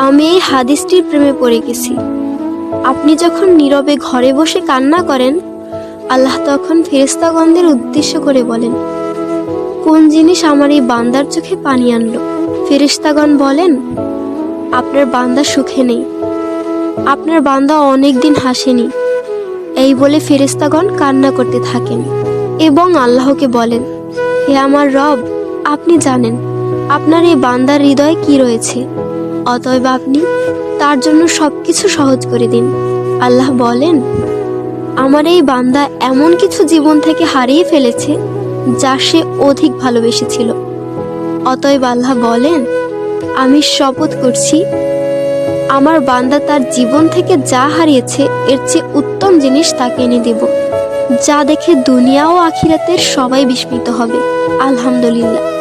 আমি এই হাদিসটির প্রেমে পড়ে গেছি। আপনি যখন নীরবে ঘরে বসে কান্না করেন, আল্লাহ তখন ফেরেশতাগণদের উদ্দেশ্য করে বলেন, কোন জিনিস আমার এই বান্দার চোখে পানি আনলো? ফেরেশতাগণ বলেন, আপনার বান্দা সুখে নেই, আপনার বান্দা অনেক দিন হাসেনি। এই বলে ফেরেশতাগণ কান্না করতে থাকেন এবং আল্লাহকে বলেন, হে আমার রব, আপনি জানেন আপনার এই বান্দার হৃদয়ে কি রয়েছে, অতএব আপনি তার জন্য সবকিছু সহজ করে দিন। আল্লাহ বলেন, আমার এই বান্দা এমন কিছু জীবন থেকে হারিয়ে ফেলেছে যা সে অধিক ভালোবেসেছিল। অতএব আল্লাহ বলেন, আমি শপথ করছি, আমার বান্দা তার জীবন থেকে যা হারিয়েছে এর চেয়ে উত্তম জিনিস তাকে এনে দেব, যা দেখে দুনিয়া ও আখিরাতের সবাই বিস্মিত হবে। আলহামদুলিল্লাহ।